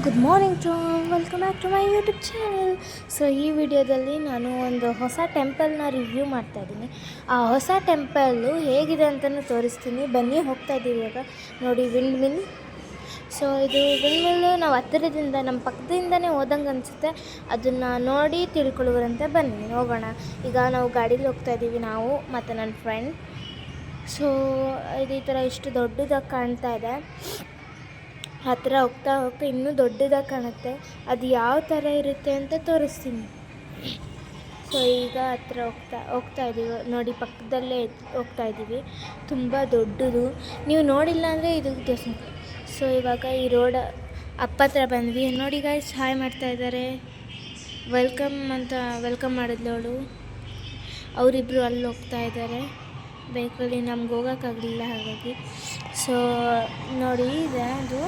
Good morning to welcome back to my YouTube channel. So ಈ ವಿಡಿಯೋದಲ್ಲಿ ನಾನು ಒಂದು ಹೊಸ ಟೆಂಪಲ್ನ ರಿವ್ಯೂ ಮಾಡ್ತಾಯಿದ್ದೀನಿ. ಆ ಹೊಸ ಟೆಂಪಲ್ಲು ಹೇಗಿದೆ ಅಂತಲೂ ತೋರಿಸ್ತೀನಿ. ಬನ್ನಿ, ಹೋಗ್ತಾ ಇದ್ದೀವಿ ಇವಾಗ. ನೋಡಿ, ವಿಂಡ್ ಮಿಲ್. ಸೊ ಇದು ವಿಂಡ್ ಮಿಲ್ಲು ನಾವು ಹತ್ತಿರದಿಂದ ನಮ್ಮ ಪಕ್ಕದಿಂದನೇ ಹೋದಂಗೆ ಅನಿಸುತ್ತೆ. ಅದನ್ನು ನೋಡಿ ತಿಳ್ಕೊಳ್ಳುವರಂತೆ. ಬನ್ನಿ ಹೋಗೋಣ. ಈಗ ನಾವು ಗಾಡೀಲಿ ಹೋಗ್ತಾ ಇದ್ದೀವಿ, ನಾವು ಮತ್ತು ನನ್ನ ಫ್ರೆಂಡ್. ಸೊ ಇದು ಈ ಥರ ಇಷ್ಟು ದೊಡ್ಡದಾಗಿ ಕಾಣ್ತಾ ಇದೆ. ಹತ್ತಿರ ಹೋಗ್ತಾ ಹೋಗ್ತಾ ಇನ್ನೂ ದೊಡ್ಡದಾಗಿ ಕಾಣುತ್ತೆ. ಅದು ಯಾವ ಥರ ಇರುತ್ತೆ ಅಂತ ತೋರಿಸ್ತೀನಿ. ಸೊ ಈಗ ಹತ್ತಿರ ಹೋಗ್ತಾ ಇದ್ದೀವಿ ನೋಡಿ, ಪಕ್ಕದಲ್ಲೇ ಹೋಗ್ತಾ ಇದ್ದೀವಿ. ತುಂಬ ದೊಡ್ಡದು. ನೀವು ನೋಡಿಲ್ಲ ಅಂದರೆ ಇದು ದೇವಸ್ಥಾನ. ಸೊ ಇವಾಗ ಈ ರೋಡ್ ಅಪ್ಪ ಹತ್ರ ಬಂದ್ವಿ. ನೋಡಿ ಗಾಯ್ಸ್, ಹಾಯ್ ಮಾಡ್ತಾ ಇದ್ದಾರೆ. ವೆಲ್ಕಮ್ ಅಂತ ವೆಲ್ಕಮ್ ಮಾಡಿದ್ಲು ಅವಳು. ಅವರಿಬ್ಬರು ಅಲ್ಲಿ ಹೋಗ್ತಾ ಇದ್ದಾರೆ ಬೈಕಲ್ಲಿ. ನಮ್ಗೆ ಹೋಗೋಕ್ಕಾಗಲಿಲ್ಲ ಹಾಗಾಗಿ. ಸೊ ನೋಡಿ ಇದೆ ಅದು.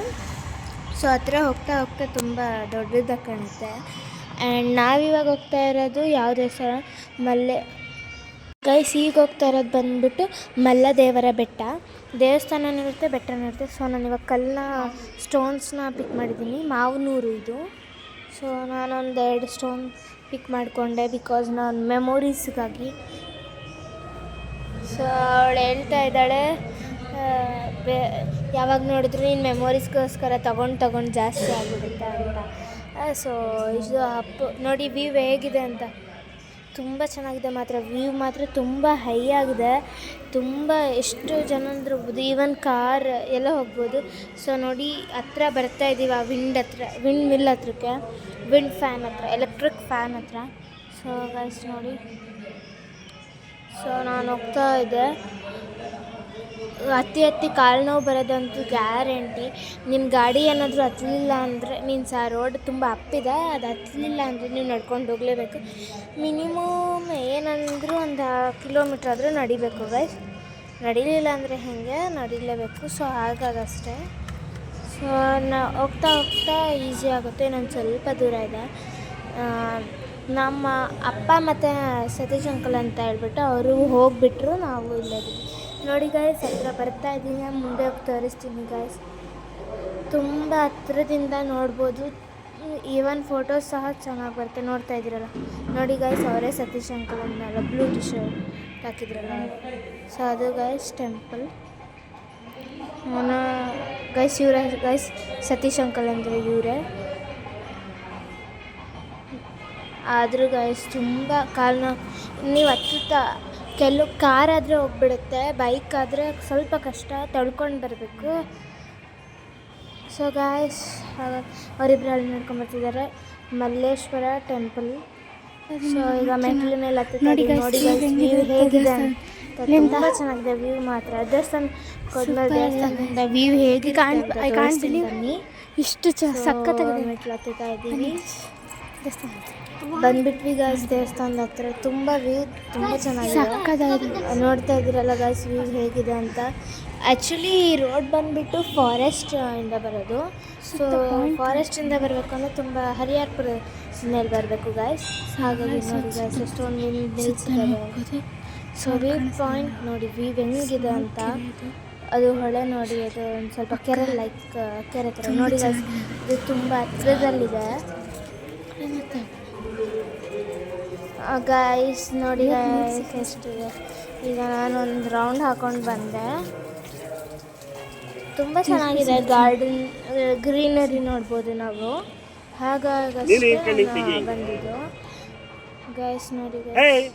ಸೊ ಹತ್ತಿರ ಹೋಗ್ತಾ ಹೋಗ್ತಾ ತುಂಬ ದೊಡ್ಡದಾಗಿ ಕಾಣುತ್ತೆ. ಆ್ಯಂಡ್ ನಾವಿವಾಗ ಹೋಗ್ತಾ ಇರೋದು ಯಾವ ದೇವಸ್ಥಾನ? ಗೈಸ್, ಈಗ ಹೋಗ್ತಾ ಇರೋದು ಬಂದುಬಿಟ್ಟು ಮಲ್ಲದೇವರ ಬೆಟ್ಟ. ದೇವಸ್ಥಾನನೂ ಇರುತ್ತೆ, ಬೆಟ್ಟನೂ ಇರುತ್ತೆ. ಸೊ ನಾನು ಇವಾಗ ಸ್ಟೋನ್ಸ್ನ ಪಿಕ್ ಮಾಡಿದ್ದೀನಿ. ಮಾವನೂರು ಇದು. ಸೊ ನಾನೊಂದು 2 ಸ್ಟೋನ್ ಪಿಕ್ ಮಾಡಿಕೊಂಡೆ, ಬಿಕಾಸ್ ನಾನು ಮೆಮೊರೀಸ್ಗಾಗಿ. ಸೊ ಅವಳು ಹೇಳ್ತಾ ಇದ್ದಾಳೆ, ಯಾವಾಗ ನೋಡಿದ್ರು ನೀನು ಮೆಮೊರೀಸ್ಗೋಸ್ಕರ ತೊಗೊಂಡು ಜಾಸ್ತಿ ಆಗಿಬಿಡುತ್ತೆ ಅಂತ. ಸೊ ಇದು ನೋಡಿ ವ್ಯೂ ಹೇಗಿದೆ ಅಂತ. ತುಂಬ ಚೆನ್ನಾಗಿದೆ ಮಾತ್ರ. ವ್ಯೂ ಮಾತ್ರ ತುಂಬ ಹೈ ಆಗಿದೆ. ತುಂಬ ಎಷ್ಟು ಜನ ಅಂದ್ರೆ ಹೋಗ್ಬೋದು, ಈವನ್ ಕಾರ್ ಎಲ್ಲ ಹೋಗ್ಬೋದು. ಸೊ ನೋಡಿ, ಹತ್ರ ಬರ್ತಾ ಇದ್ದೀವಿ ಆ ವಿಂಡ್ ಮಿಲ್ ಹತ್ರಕ್ಕೆ, ವಿಂಡ್ ಫ್ಯಾನ್ ಹತ್ರ, ಎಲೆಕ್ಟ್ರಿಕ್ ಫ್ಯಾನ್ ಹತ್ರ. ಸೊ ಗೈಸ್ ನೋಡಿ, ಸೊ ನಾನು ಹೋಗ್ತಾ ಇದ್ದೆ. ಹತ್ತಿ ಕಾಲು ನೋವು ಬರೋದಂತೂ ಗ್ಯಾರಂಟಿ. ನಿಮ್ಮ ಗಾಡಿ ಏನಾದರೂ ಹತ್ತಲಿಲ್ಲ ಅಂದರೆ, ಮೀನ್ಸ್ ಆ ರೋಡ್ ತುಂಬ ಅಪ್ಪಿದೆ, ಅದು ಹತ್ತಲಿಲ್ಲ ಅಂದರೆ ನೀವು ನಡ್ಕೊಂಡು ಹೋಗಲೇಬೇಕು. ಮಿನಿಮಮ್ ಏನಂದರೂ ಒಂದು ಕಿಲೋಮೀಟ್ರ್ ಆದರೂ ನಡಿಬೇಕು ಗೈಸ್. ನಡಿಲಿಲ್ಲ ಅಂದರೆ ಹೇಗೆ, ನಡಿಲೇಬೇಕು. ಸೊ ಹಾಗಾಗಷ್ಟೇ. ಸೊ ಹೋಗ್ತಾ ಈಸಿ ಆಗುತ್ತೆ. ಇನ್ನೊಂದು ಸ್ವಲ್ಪ ದೂರ ಇದೆ. ನಮ್ಮ ಅಪ್ಪ ಮತ್ತು ಸತೀಶ್ ಅಂಕಲ್ ಅಂತ ಹೇಳ್ಬಿಟ್ಟು ಅವರು ಹೋಗಿಬಿಟ್ರು. ನಾವು ಇಲ್ಲದಿದ್ವಿ. ನೋಡಿ ಗಾಯ್ಸ್, ಹತ್ರ ಬರ್ತಾ ಇದ್ದೀನಿ. ಮುಂದೆ ಹೋಗಿ ತೋರಿಸ್ತೀನಿ ಗಾಯ್ಸ್. ತುಂಬ ಹತ್ರದಿಂದ ನೋಡ್ಬೋದು. ಈವನ್ ಫೋಟೋಸ್ ಸಹ ಚೆನ್ನಾಗಿ ಬರುತ್ತೆ. ನೋಡ್ತಾ ಇದ್ದೀರಲ್ಲ, ನೋಡಿ ಗಾಯ್ಸ್, ಅವರೇ ಸತೀಶ್ ಅಂಕಲ್ ಅನ್ನಲ್ಲ, ಬ್ಲೂ ಟಿ ಶರ್ಟ್ ಹಾಕಿದ್ರಲ್ಲ. ಸೊ ಅದು ಗಾಯ್ಸ್ ಟೆಂಪಲ್. ಇವರೇ ಗೈಸ್ ಸತೀಶ್ ಅಂಕಲ್ ಅಂದರೆ ಇವರೇ. ಆದರೂ ಗೈಸ್ ತುಂಬ ಕಾಲನ್ನ ನೀವು ಹತ್ತುತ್ತಾ, ಕೆಲವು ಕಾರಾದರೆ ಹೋಗ್ಬಿಡುತ್ತೆ, ಬೈಕ್ ಆದರೆ ಸ್ವಲ್ಪ ಕಷ್ಟ, ತಳ್ಕೊಂಡು ಬರಬೇಕು. ಸೊ ಗಾಯ್ಸ್, ಅವರಿಬ್ಬರು ಅಲ್ಲಿ ನೋಡ್ಕೊಂಬರ್ತಿದ್ದಾರೆ. ಮಲ್ಲೇಶ್ವರ ಟೆಂಪಲ್. ಸೊ ಈಗ ಮೆಟ್ಲ ಮೇಲೆ ಹತ್ತಿ ನೋಡಿ ವ್ಯೂ ಹೇಗಿದೆ ಅಂತ. ತುಂಬ ಚೆನ್ನಾಗಿದೆ ವ್ಯೂ ಮಾತ್ರ. ದೇವಸ್ಥಾನದಿಂದ ವ್ಯೂ ಹೇಗೆ ಬನ್ನಿ. ಇಷ್ಟು ಸಖತ್ತಾಗಿದೆ. ಮೆಟ್ಲು ಹತ್ತುತ್ತಾ ಇದ್ದೀವಿ. ಬಂದ್ಬಿಟ್ವಿ ಗಾಯ್ಸ್ ದೇವಸ್ಥಾನದ ಹತ್ರ. ತುಂಬ ವ್ಯೂ ತುಂಬ ಚೆನ್ನಾಗಿದೆ. ನೋಡ್ತಾ ಇದ್ದೀರಲ್ಲ ಗಾಯ್ಸ್ ವ್ಯೂ ಹೇಗಿದೆ ಅಂತ. ಆ್ಯಕ್ಚುಲಿ ಈ ರೋಡ್ ಬಂದುಬಿಟ್ಟು ಫಾರೆಸ್ಟ್ ಇಂದ ಬರೋದು. ಸೊ ಫಾರೆಸ್ಟಿಂದ ಬರಬೇಕು ಅಂದರೆ ತುಂಬ ಹರಿಹರಪುರ ಮೇಲೆ ಬರಬೇಕು ಗಾಯ್ಸ್. ಹಾಗಾಗಿ ನೋಡಿ ಗಾಯ್ಸ್, ಎಷ್ಟೊಂದು ನಿಲ್ಲಿಸಿದ್ದಾರೆ. ಸೊ ವ್ಯೂ ಪಾಯಿಂಟ್ ನೋಡಿ, ವ್ಯೂ ಹೆಂಗಿದೆ ಅಂತ. ಅದು ಹೊಳೆ ನೋಡಿ, ಅದು ಒಂದು ಸ್ವಲ್ಪ ಕೆರೆ ಕೆರೆ ಥರ ನೋಡಿ ಗಾಯ್ಸ್. ಇದು ತುಂಬ ಹತ್ತಿರದಲ್ಲಿದೆ ಗಾಯ್ಸ್. ನೋಡಿ ಗಾಯ್ಸ್ ಎಷ್ಟಿದೆ. ಈಗ ನಾನೊಂದು ರೌಂಡ್ ಹಾಕ್ಕೊಂಡು ಬಂದೆ. ತುಂಬ ಚೆನ್ನಾಗಿದೆ. ಗಾರ್ಡನ್ ಗ್ರೀನರಿ ನೋಡ್ಬೋದು ನಾವು. ಹಾಗಾಗಿ ಬಂದಿದ್ದು ಗಾಯ್ಸ್. ನೋಡಿ ಗಾಯ್ಸ್,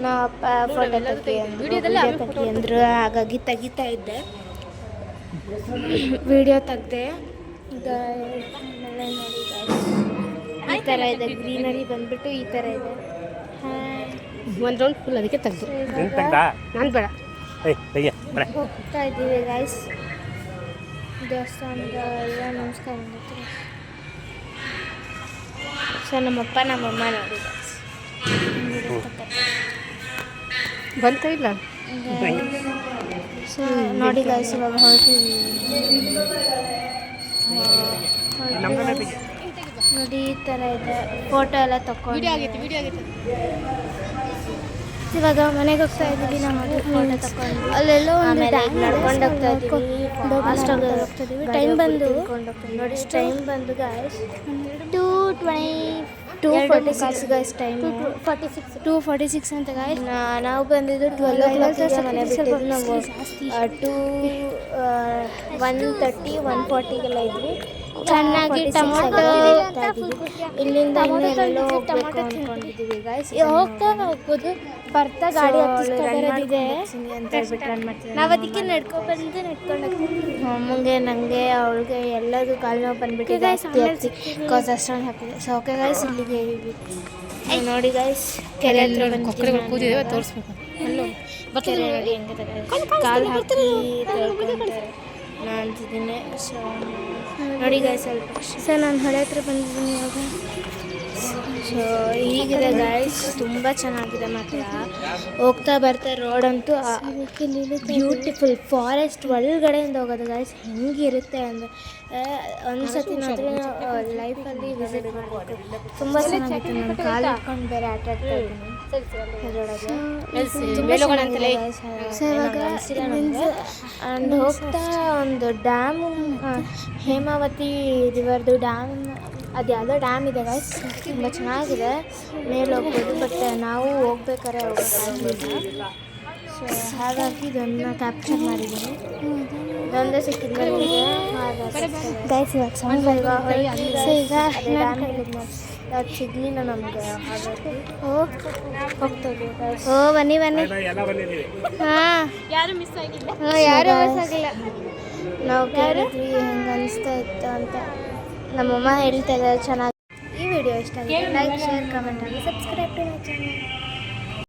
ನಾ ಅಪ್ಪ ಫೋಟೋ ತೆಗಿ ಅಂದರು, ಹಾಗಾಗಿ ತೆಗಿತಾ ಇದ್ದೆ, ವಿಡಿಯೋ ತೆಗ್ದೆ. ಈಗ ಆಮೇಲೆ ನೋಡಿ ಗಾಯ್ಸ್, ಈ ಥರ ಇದೆ. ಗ್ರೀನರಿ ಬಂದುಬಿಟ್ಟು ಈ ಥರ ಇದೆ. ಒಂದು ರೌಂಡ್ ಫುಲ್ ಅದಕ್ಕೆ ತೆಗ್ದು ನಾನು ಬೇಡ ಹೋಗ್ತಾ ಇದ್ದೀವಿ ಗಾಯ್ಸ್. ದೇವಸ್ಥಾನದ ಎಲ್ಲ ನಮಸ್ಕಾರ ಮಾಡ್ತಾರೆ. ಸೊ ನಮ್ಮಪ್ಪ ನಮ್ಮಮ್ಮ ನೋಡಿ ಗಾಯ್ಸ್ ಬಂತ ಇಲ್ಲ. ಸೊ ನೋಡಿ ಗಾಯ್ಸ್, ಇವಾಗ ಹೊರಟಿವಿ. ನೋಡಿ ಈ ಥರ ಇದೆ. ಫೋಟೋ ಎಲ್ಲ ತಗೊಂಡು ಇವಾಗ ಮನೆಗೆ ಹೋಗ್ತಾ ಇದ್ದೀವಿ ನಾವು ಫೋಟೋ ತಗೊಂಡು ಅಲ್ಲೆಲ್ಲೋ ಆಮೇಲೆ ನಡ್ಕೊಂಡು ಹೋಗ್ತಾ ಇದ್ದೀವಿ ಟೈಮ್ ಬಂದು ನೋಡಿ ಟೈಮ್ ಬಂದು ಗಾಯ್ಸ್ 2:46 ಗಾಯ್ಸ್ ಟೈಮ್ 2:46 ಅಂತ ಗಾಯ್ಸ್ ನಾವು ಬಂದಿದ್ದು 12 ಮನೆ ಬಿಟ್ಟಿದ್ದು ನಾವು 1:30 1:40ಗೆಲ್ಲ ಇದ್ವಿ ಚೆನ್ನಾಗಿ ಟೊಮೊಟೊ ಇಲ್ಲಿಂದ ಇನ್ನೆಲ್ಲೋ ಹೋಗ್ಬೇಕು ಅಂದ್ಕೊಂಡಿದ್ದೀವಿ ಗಾಯ್ಸ್ ಹೋಗ್ತಾ ಹೋಗ್ಬೋದು ಬರ್ತಾ ಗಾಡಿ ಹತ್ತಿಸ್ಕೊಂಡಿದೆ ಅಂತ ಹೇಳ್ಬಿಟ್ಟು ರನ್ ಮಾಡ್ತೀವಿ ನಾವು ಅದಕ್ಕೆ ನಡ್ಕೊಂಡು ಹೋಗ್ತೀವಿ ಅಮ್ಮಂಗೆ ನನಗೆ ಅವಳಿಗೆ ಎಲ್ಲದೂ ಕಾಲು ನೋವು ಬಂದುಬಿಟ್ಟಿದೆ ಕಾಸ್ ಅಷ್ಟೊಂದು ಹಾಕಿದೆ ಸೊ ಓಕೆ ಗಾಯ್ಸ್ ಇಲ್ಲಿಗೆ ನೋಡಿ ಗಾಯ್ಸ್ ಕೆರೆ ಹತ್ರ ಕೂದಿದ್ದೇವೆ ತೋರಿಸ್ಬೇಕು ಅಲ್ಲೋ ಕೆರೆ ನೋಡಿ ಹೆಂಗಿದೆ ಕಾಲು ಹಾಕಿ ತೊಳ್ಕೊಂತಾರೆ ನಾನು ಅಂತಿದ್ದೀನಿ ಸೊ ನೋಡಿ ಗಾಯ್ಸ್ ಸ್ವಲ್ಪ ಸರ್ ನಾನು ಹೊಳೆ ಹತ್ರ ಬಂದಿದ್ದೀನಿ ಇವಾಗ ಸೊ ಹೀಗಿದೆ ಗಾಯ್ಸ್ ತುಂಬ ಚೆನ್ನಾಗಿದೆ ಮಾತ್ರ ಹೋಗ್ತಾ ಬರ್ತಾ ರೋಡ್ ಅಂತೂ ಬ್ಯೂಟಿಫುಲ್ ಫಾರೆಸ್ಟ್ ಒಳಗಡೆಯಿಂದ ಹೋಗೋದು ಗಾಯ್ಸ್ ಹೆಂಗಿರುತ್ತೆ ಅಂದರೆ ಒಂದು ಸತಿ ಮಾತ್ರ ಲೈಫಲ್ಲಿ ವಿಸಿಟ್ ಮಾಡಬೇಕು ತುಂಬ ಚೆನ್ನಾಗಿತ್ತು ನಾನು ಕಾಲು ಇಟ್ಕೊಂಡು ಬೇರೆ ಆಟ ಆಡ್ತಾ ಇದ್ದೀನಿ ಆ್ಯಂಡ್ ಹೋಗ್ತಾ ಒಂದು ಡ್ಯಾಮು ಹೇಮಾವತಿ ರಿವರ್ದು ಡ್ಯಾಮ್ ಅದು ಯಾವುದೋ ಡ್ಯಾಮ್ ಇದೆ ಗಾಯ್ಸ್ ತುಂಬ ಚೆನ್ನಾಗಿದೆ ಮೇಲೆ ಹೋಗ್ಬೋದು ಬಟ್ ನಾವು ಹೋಗ್ಬೇಕಾದ್ರೆ ಹೋಗೋಕ್ಕಾಗಲಿಲ್ಲ ಸೊ ಹಾಗಾಗಿ ಇದನ್ನು ಕ್ಯಾಪ್ಚರ್ ಮಾಡಿದ್ದೀನಿ ಇದೊಂದೇ ಸಿಕ್ಕಿದ ಮೇಲೆ ಗೈಸ್ ಇವಾಗ ಸೌಂಡ್ ಈಗ ಡ್ಯಾಮ್ ಹೇಳಿದ್ನ ಅದು ಸಿಗಲಿಲ್ಲ ನಮಗೆ ಹಾಗಾಗಿ ಹೋಗ್ತದೆ ಓ ಬನ್ನಿ ಹಾಂ ಯಾರು ಮಿಸ್ ಆಗಿಲ್ಲ ನಾವು ಕೇಳಿದ್ವಿ ಹೆಂಗೆ ಅನಿಸ್ತಾ ಇತ್ತು ಅಂತ ನಮ್ಮಮ್ಮ ಹೇಳ್ತಾ ಇದ್ದಾರೆ ಚೆನ್ನಾಗಿ ಈ ವಿಡಿಯೋ ಇಷ್ಟ ಆಗಿದೆ ಲೈಕ್ ಶೇರ್ ಕಮೆಂಟ್ ಆಗಿ ಸಬ್ಸ್ಕ್ರೈಬ್ ಟು ಮೈ ಚಾನಲ್